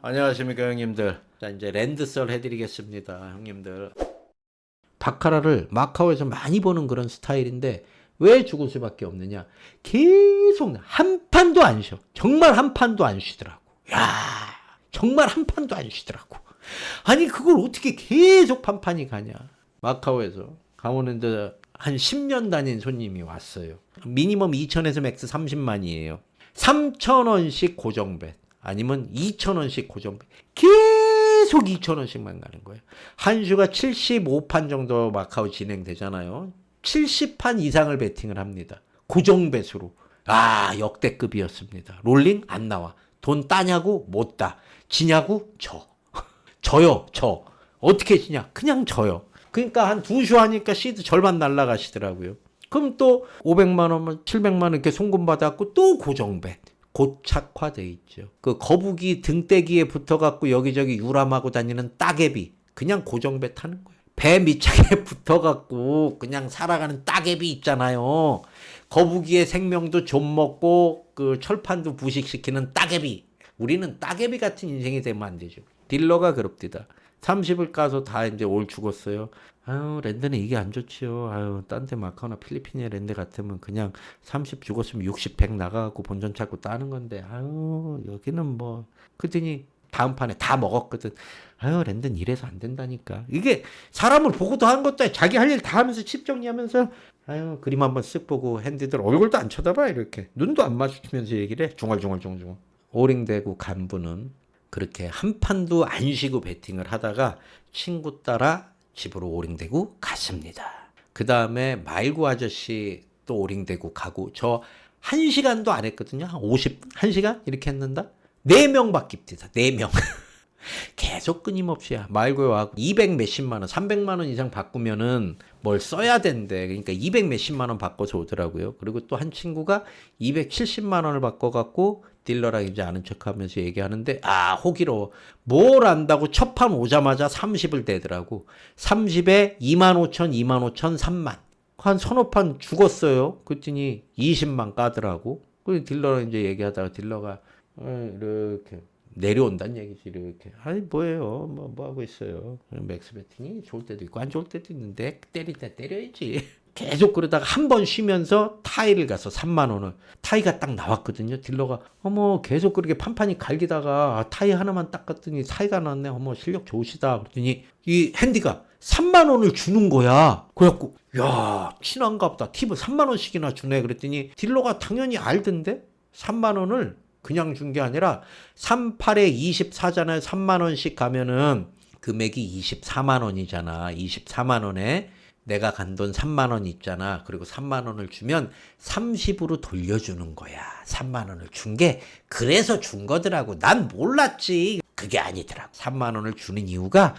안녕하십니까 형님들. 자 이제 랜드썰 해드리겠습니다 형님들. 바카라를 마카오에서 많이 보는 그런 스타일인데 왜 죽을 수밖에 없느냐, 계속 한 판도 안 쉬어. 정말 한 판도 안 쉬더라고. 야, 정말 한 판도 안 쉬더라고. 아니 그걸 어떻게 계속 판판이 가냐. 마카오에서 강원랜드 한 10년 다닌 손님이 왔어요. 미니멈 2천에서 맥스 30만이에요 3,000원씩 고정bet 아니면 2,000원씩 고정bet, 계속 2,000원씩만 가는 거예요. 한 주가 75판 정도 마카오 진행되잖아요. 70판 이상을 베팅을 합니다. 고정bet으로. 아, 역대급이었습니다. 롤링 안 나와. 돈 따냐고 못 따. 지냐고 져. 져요, 져. 어떻게 지냐? 그냥 져요. 그러니까 한 두 주 하니까 시드 절반 날라가시더라고요. 그럼 또 500만 원, 700만 원 이렇게 송금 받았고 또 고정bet. 고착화돼 있죠. 그 거북이 등대기에 붙어갖고 여기저기 유람하고 다니는 따개비, 그냥 고정배 타는 거예요. 배 밑창에 붙어갖고 그냥 살아가는 따개비 있잖아요. 거북이의 생명도 좀 먹고 그 철판도 부식시키는 따개비. 우리는 따개비 같은 인생이 되면 안 되죠. 딜러가 그럽디다. 30을 까서 다 이제 올 죽었어요. 아유, 랜드는 이게 안 좋지요. 아유, 딴 데 마카오나 필리핀의 랜드 같으면 그냥 30 죽었으면 60, 100 나가고 본전 찾고 따는 건데, 아유, 여기는 뭐. 그랬더니 다음 판에 다 먹었거든. 아유, 랜드는 이래서 안 된다니까. 이게 사람을 보고도 하는 것도 아니고 자기 할 일 다 하면서 칩 정리하면서, 아유, 그림 한번 쓱 보고 핸디들 얼굴도 안 쳐다봐. 이렇게. 눈도 안 마주치면서 얘기를 해. 중얼중얼. 오링대구 간부는 그렇게 한 판도 안 쉬고 베팅을 하다가 친구 따라 집으로 오링대구 갔습니다. 그 다음에 말구 아저씨 또 오링대구 가고, 저 1시간도 안 했거든요. 한 1시간? 이렇게 했는다? 4명 바뀝니다. 4명. 계속 끊임없이 말구에 와고 200 몇십만 원, 300만 원 이상 바꾸면은 뭘 써야 된대. 그러니까 200 몇십만 원 바꿔서 오더라고요. 그리고 또 한 친구가 270만 원을 바꿔갖고 딜러랑 이제 아는 척하면서 얘기하는데, 아, 호기로워. 뭘 안다고 첫 판 오자마자 30을 대더라고. 30에 25,000, 25,000, 3만. 한 서너 판 죽었어요. 그랬더니 20만 까더라고. 그 딜러랑 이제 얘기하다가 딜러가 이렇게 내려온다는 얘기지. 이렇게. 아니 뭐예요, 뭐 하고 있어요. 맥스 베팅이 좋을 때도 있고 안 좋을 때도 있는데 때릴 때 때려야지. 계속 그러다가 한 번 쉬면서 타이를 가서 3만 원을, 타이가 딱 나왔거든요. 딜러가 어머 계속 그렇게 판판이 갈기다가 타이 하나만 딱 갔더니 타이가 나왔네. 어머 실력 좋으시다. 그랬더니 이 핸디가 3만 원을 주는 거야. 그래갖고 야, 친한가 보다. 팁을 3만 원씩이나 주네. 그랬더니 딜러가 당연히 알던데 3만 원을 그냥 준 게 아니라 38에 24잖아요. 3만 원씩 가면은 금액이 24만 원이잖아. 24만 원에 내가 간 돈 3만 원 있잖아. 그리고 3만 원을 주면 30으로 돌려주는 거야. 3만 원을 준 게 그래서 준 거더라고. 난 몰랐지. 그게 아니더라고. 3만 원을 주는 이유가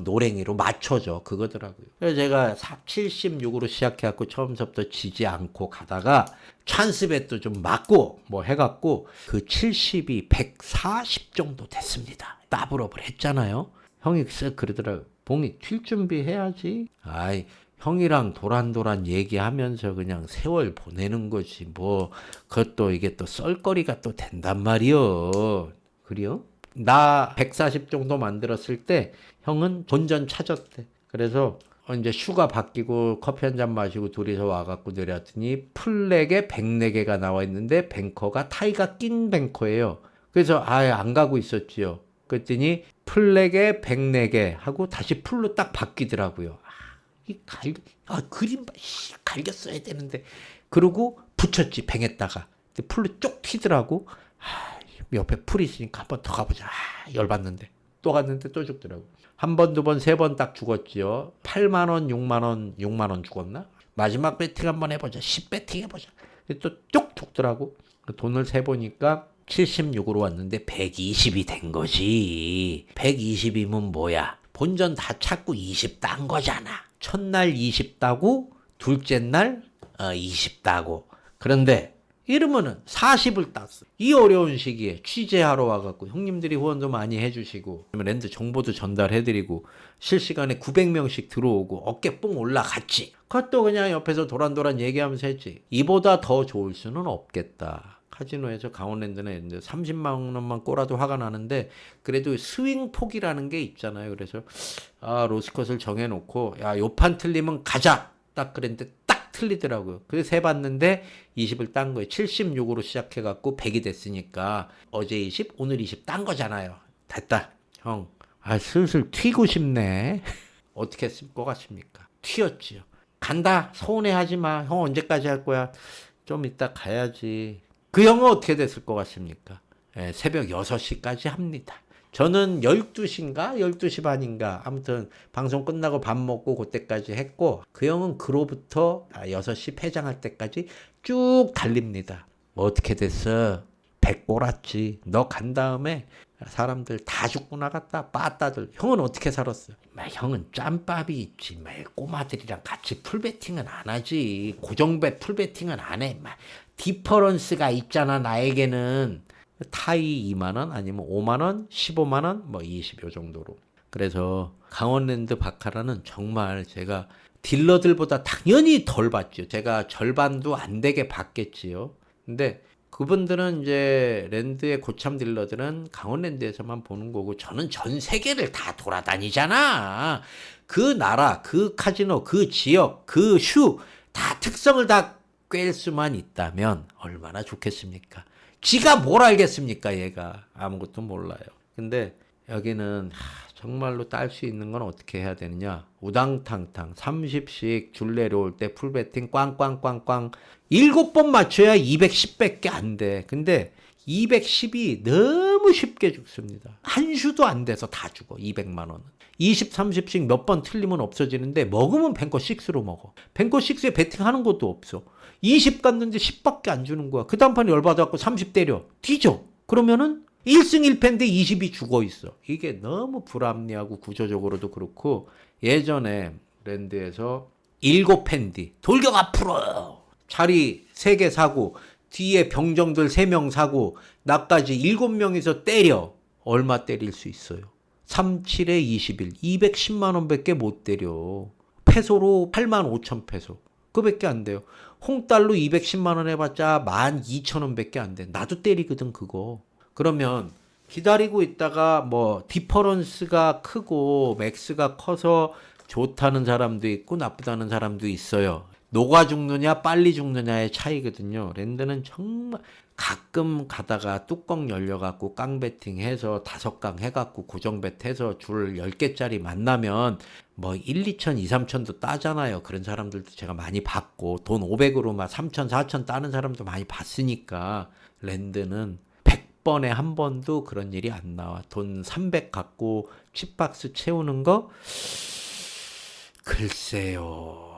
노랭이로 맞춰줘. 그거더라고요. 그래서 제가 76으로 시작해갖고 처음부터 지지 않고 가다가 찬스벳도 좀 맞고 뭐 해갖고 그 70이 140 정도 됐습니다. 더블업을 했잖아요. 형이 쓱 그러더라고요. 봉이 튈 준비해야지. 아이, 형이랑 도란도란 얘기하면서 그냥 세월 보내는 거지. 뭐 그것도 이게 또 썰거리가 또 된단 말이요. 그래요? 나 140 정도 만들었을 때 형은 본전 찾았대. 그래서 이제 슈가 바뀌고 커피 한 잔 마시고 둘이서 와갖고 내렸더니 플렉에 104개가 나와 있는데 뱅커가 타이가 낀 뱅커예요. 그래서 아예 안 가고 있었지요. 그랬더니 플렉에 104개 하고 다시 풀로 딱 바뀌더라고요. 그림 갈겼어야 되는데. 그러고 붙였지, 뱅에다가. 풀로 쪽 튀더라고. 옆에 풀이 있으니까 한 번 더 가보자. 열받는데. 또 갔는데 또 죽더라고. 한 번, 두 번, 세 번 딱 죽었지요. 8만원, 6만원, 6만원 죽었나? 마지막 배팅 한번 해보자. 10배팅 해보자. 또 쭉 죽더라고. 돈을 세보니까 76으로 왔는데 120이 된 거지. 120이면 뭐야? 본전 다 찾고 20 딴 거잖아. 첫날 20 따고, 둘째 날 20 따고. 그런데 이러면은 40을 땄어. 이 어려운 시기에 취재하러 와갖고 형님들이 후원도 많이 해주시고 랜드 정보도 전달해드리고 실시간에 900명씩 들어오고 어깨 뽕 올라갔지. 그것도 그냥 옆에서 도란도란 얘기하면서 했지. 이보다 더 좋을 수는 없겠다. 카지노에서 강원랜드는 이제 30만 원만 꼬라도 화가 나는데 그래도 스윙 폭이라는 게 있잖아요. 그래서 로스컷을 정해놓고 야, 요 판 틀리면 가자 딱 그랬는데 딱 틀리더라고요. 그래서 해봤는데 20을 딴 거예요. 76으로 시작해갖고 100이 됐으니까 어제 20 오늘 20 딴 거잖아요. 됐다 형. 슬슬 튀고 싶네. 어떻게 했을 것 같습니까? 튀었지요. 간다. 서운해하지 마. 형 언제까지 할 거야? 좀 이따 가야지. 그 형은 어떻게 됐을 것 같습니까? 새벽 6시까지 합니다. 저는 12시인가? 12시 반인가? 아무튼 방송 끝나고 밥 먹고 그때까지 했고 그 형은 그로부터 6시 폐장할 때까지 쭉 달립니다. 뭐 어떻게 됐어? 100 꼬랐지. 너 간 다음에 사람들 다 죽고 나갔다. 빠따들. 형은 어떻게 살았어? 형은 짬밥이 있지. 꼬마들이랑 같이 풀베팅은 안 하지. 고정bet 풀베팅은 안 해. 디퍼런스가 있잖아 나에게는. 타이 2만원 아니면 5만원 15만원 뭐 20 요 정도로. 그래서 강원랜드 바카라는 정말 제가 딜러들보다 당연히 덜 받죠. 제가 절반도 안 되게 받겠지요. 근데 그분들은 이제 랜드의 고참 딜러들은 강원랜드에서만 보는 거고 저는 전 세계를 다 돌아다니잖아. 그 나라, 그 카지노, 그 지역, 그 슈 다 특성을 다 꿰일 수만 있다면 얼마나 좋겠습니까? 지가 뭘 알겠습니까? 얘가 아무것도 몰라요. 근데 여기는 정말로 딸 수 있는 건 어떻게 해야 되느냐? 우당탕탕 30씩 줄 내려올 때 풀베팅 꽝꽝꽝꽝 7번 맞춰야 210밖에 안 돼. 근데 210이 너무 쉽게 죽습니다. 한 슈도 안 돼서 다 죽어. 200만 원은. 20, 30씩 몇 번 틀리면 없어지는데 먹으면 뱅커 6로 먹어. 뱅커 6에 베팅하는 것도 없어. 20 갔는데 10밖에 안 주는 거야. 그 다음 판에 열받아갖고 30 때려. 뒤져. 그러면은 1승 1패인데 20이 죽어 있어. 이게 너무 불합리하고 구조적으로도 그렇고 예전에 랜드에서 7팬디 돌격 앞으로 자리 3개 사고 뒤에 병정들 3명 사고 나까지 7명이서 때려. 얼마 때릴 수 있어요? 37에 21 210만 원밖에 못 때려. 페소로 8만 5천 페소. 그거밖에 안 돼요. 홍달로 210만 원 해봤자 12,000원밖에 안 돼. 나도 때리거든 그거. 그러면 기다리고 있다가 뭐 디퍼런스가 크고 맥스가 커서 좋다는 사람도 있고 나쁘다는 사람도 있어요. 녹아 죽느냐 빨리 죽느냐의 차이거든요. 랜드는 정말 가끔 가다가 뚜껑 열려갖고 깡배팅 해서 5강 해갖고 고정bet 해서 줄 10개짜리 만나면 뭐 1, 2천, 2, 3천도 따잖아요. 그런 사람들도 제가 많이 봤고 돈 500으로 막 3천, 4천 따는 사람도 많이 봤으니까 랜드는 100번에 한 번도 그런 일이 안 나와. 돈 300 갖고 칩박스 채우는 거? 글쎄요.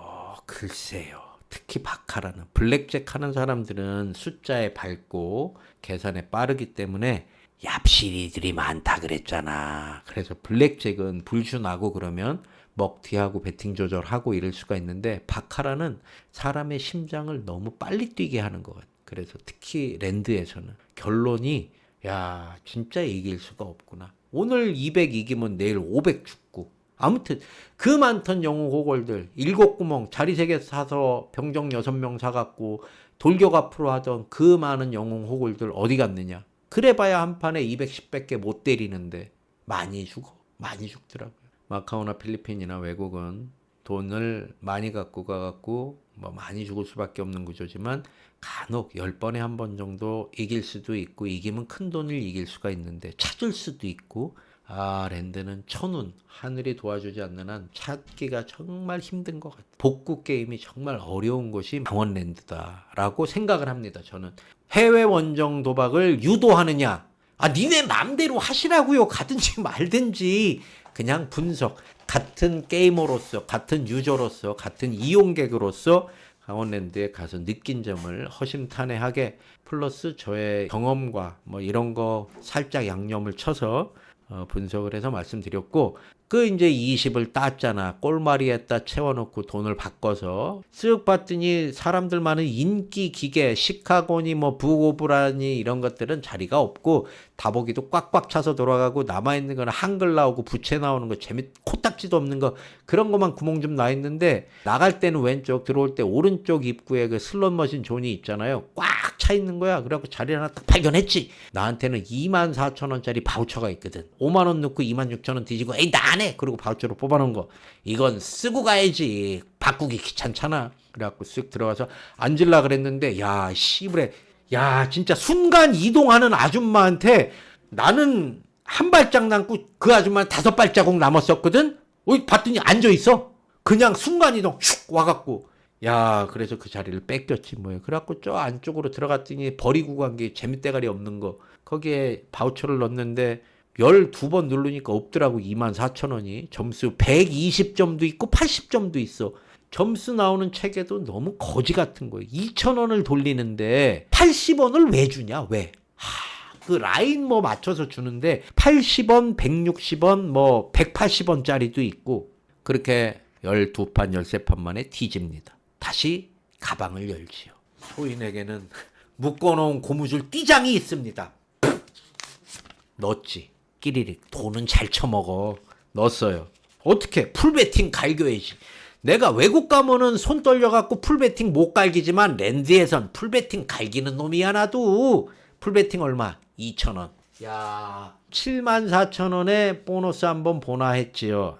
특히 바카라는 블랙잭 하는 사람들은 숫자에 밝고 계산에 빠르기 때문에 얍시리들이 많다 그랬잖아. 그래서 블랙잭은 불주 나고 그러면 먹튀하고 배팅 조절하고 이럴 수가 있는데 바카라는 사람의 심장을 너무 빨리 뛰게 하는 것 같아. 그래서 특히 랜드에서는 결론이 야 진짜 이길 수가 없구나. 오늘 200 이기면 내일 500 죽고. 아무튼 그 많던 영웅 호걸들 7구멍 자리 3개 사서 병정 6명 사갖고 돌격 앞으로 하던 그 많은 영웅 호걸들 어디 갔느냐. 그래봐야 한 판에 210밖에 못 때리는데 많이 죽더라고요. 마카오나 필리핀이나 외국은 돈을 많이 갖고 가갖고 뭐 많이 죽을 수밖에 없는 구조지만 간혹 10번에 한 번 정도 이길 수도 있고 이기면 큰 돈을 이길 수가 있는데 찾을 수도 있고 랜드는 천운 하늘이 도와주지 않는 한 찾기가 정말 힘든 것 같아요. 복구 게임이 정말 어려운 것이 강원랜드다라고 생각을 합니다. 저는 해외 원정 도박을 유도하느냐 니네 마음대로 하시라고요. 가든지 말든지 그냥 분석 같은 게이머로서 같은 유저로서 같은 이용객으로서 강원랜드에 가서 느낀 점을 허심탄회하게 플러스 저의 경험과 뭐 이런 거 살짝 양념을 쳐서 분석을 해서 말씀드렸고 그 이제 20을 땄잖아. 꼴마리에다 채워놓고 돈을 바꿔서 쓱 봤더니 사람들 많은 인기 기계 시카고니 뭐 부고브라니 이런 것들은 자리가 없고 다보기도 꽉꽉 차서 돌아가고 남아있는 거는 한글 나오고 부채 나오는 거 코딱지도 없는 거 그런 것만 구멍 좀 나 있는데 나갈 때는 왼쪽 들어올 때 오른쪽 입구에 그 슬롯머신 존이 있잖아요. 꽉 차 있는 거야. 그래갖고 자리 하나 딱 발견했지. 나한테는 24,000원짜리 바우처가 있거든. 5만 원 넣고 26,000원 뒤지고 에이 나 안 해. 그리고 바우처로 뽑아놓은 거. 이건 쓰고 가야지. 바꾸기 귀찮잖아. 그래갖고 쓱 들어가서 앉으려 그랬는데 야 씨부레 야 진짜 순간 이동하는 아줌마한테 나는 한 발짝 남고 그 아줌마는 5발자국 남았었거든. 봤더니 앉아있어. 그냥 순간 이동 슉 와갖고 야 그래서 그 자리를 뺏겼지 뭐예요. 그래갖고 저 안쪽으로 들어갔더니 버리고 간 게 재밌대가리 없는 거 거기에 바우처를 넣었는데 12번 누르니까 없더라고. 24,000원이 점수 120점도 있고 80점도 있어. 점수 나오는 책에도 너무 거지 같은 거예요. 2,000원을 돌리는데 80원을 왜 주냐 왜. 그 라인 뭐 맞춰서 주는데 80원 160원 뭐 180원짜리도 있고 그렇게 12판 13판 만에 뒤집니다. 다시 가방을 열지요. 소인에게는 묶어놓은 고무줄 띠장이 있습니다. 넣었지. 끼리릭 돈은 잘 쳐먹어. 넣었어요. 어떻게 풀베팅 갈겨야지. 내가 외국 가면은 손 떨려갖고 풀베팅 못 갈기지만 랜드에선 풀베팅 갈기는 놈이 하나도. 풀베팅 얼마? 2,000원. 야 74,000원에 보너스 한번 보나 했지요.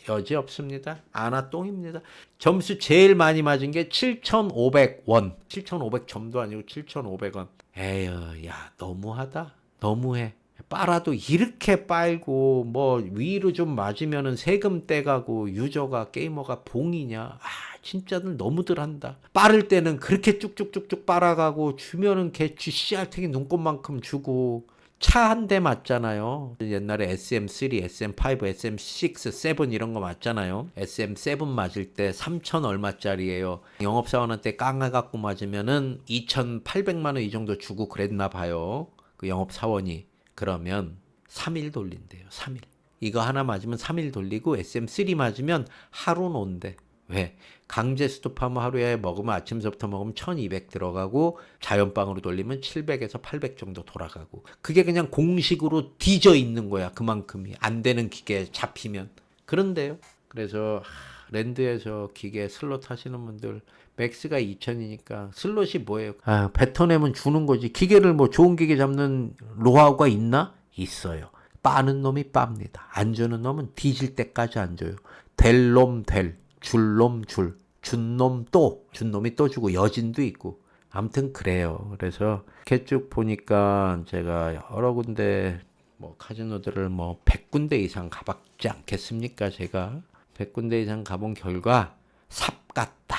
여지 없습니다. 아나똥입니다. 점수 제일 많이 맞은 게 7,500원. 7,500점도 아니고 7,500원. 에휴, 야, 너무하다. 너무해. 빨아도 이렇게 빨고 뭐 위로 좀 맞으면은 세금 떼가고 유저가 게이머가 봉이냐. 진짜들 너무들 한다. 빠를 때는 그렇게 쭉쭉쭉쭉 빨아가고 주면은 개쥐 씨알탱이 눈곱만큼 주고 차 한 대 맞잖아요. 옛날에 SM3, SM5, SM6, 7 이런 거 맞잖아요. SM7 맞을 때 3,000 얼마짜리예요. 영업사원한테 깡아갖고 맞으면은 2,800만 원 이 정도 주고 그랬나 봐요. 그 영업사원이. 그러면 3일 돌린대요. 3일. 이거 하나 맞으면 3일 돌리고 SM3 맞으면 하루 논대. 왜? 강제 스톱하면 하루에 먹으면 아침서부터 먹으면 1200 들어가고 자연방으로 돌리면 700에서 800 정도 돌아가고 그게 그냥 공식으로 뒤져 있는 거야. 그만큼이 안 되는 기계 잡히면. 그런데요. 그래서 랜드에서 기계 슬롯 하시는 분들 맥스가 2,000이니까 슬롯이 뭐예요? 뱉어내면 주는 거지. 기계를 뭐 좋은 기계 잡는 노하우가 있나? 있어요. 빠는 놈이 빱니다. 안 주는 놈은 뒤질 때까지 안 줘요. 될 놈 될. 줄 놈 줄, 준 놈 또, 준 놈이 또 주고 여진도 있고 아무튼 그래요. 그래서 이렇게 쭉 보니까 제가 여러 군데 뭐 카지노들을 뭐 100군데 이상 가봤지 않겠습니까? 제가 100군데 이상 가본 결과 삽 같다.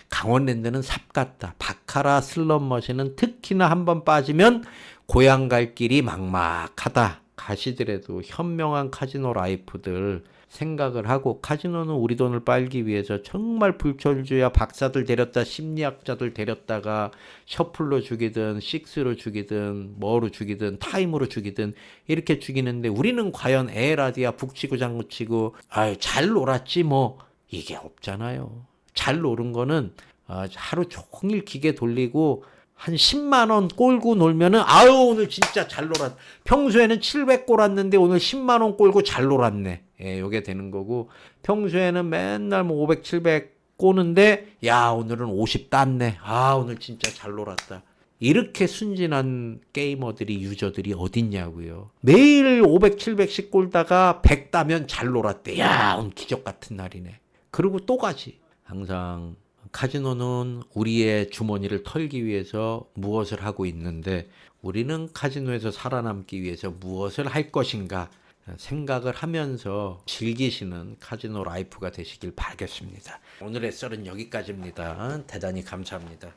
강원랜드는 삽 같다. 바카라 슬롯머신은 특히나 한번 빠지면 고향 갈 길이 막막하다. 가시더라도 현명한 카지노 라이프들 생각을 하고 카지노는 우리 돈을 빨기 위해서 정말 불철주야 박사들 데렸다 심리학자들 데렸다가 셔플로 죽이든 식스로 죽이든 뭐로 죽이든 타임으로 죽이든 이렇게 죽이는데 우리는 과연 에라디아 북치고 장구치고 잘 놀았지 뭐 이게 없잖아요. 잘 노는 거는 하루 종일 기계 돌리고 한 10만 원 꼴고 놀면은 오늘 진짜 잘 놀았. 평소에는 700 꼴았는데 오늘 10만 원 꼴고 잘 놀았네. 예, 요게 되는 거고 평소에는 맨날 뭐 500, 700 꼬는데 오늘은 50 땄네. 오늘 진짜 잘 놀았다. 이렇게 순진한 게이머들이 유저들이 어딨냐고요. 매일 500, 700씩 꼴다가 100 따면 잘 놀았대. 오늘 기적 같은 날이네. 그리고 또 가지. 항상 카지노는 우리의 주머니를 털기 위해서 무엇을 하고 있는데 우리는 카지노에서 살아남기 위해서 무엇을 할 것인가 생각을 하면서 즐기시는 카지노 라이프가 되시길 바라겠습니다. 오늘의 썰은 여기까지입니다. 대단히 감사합니다.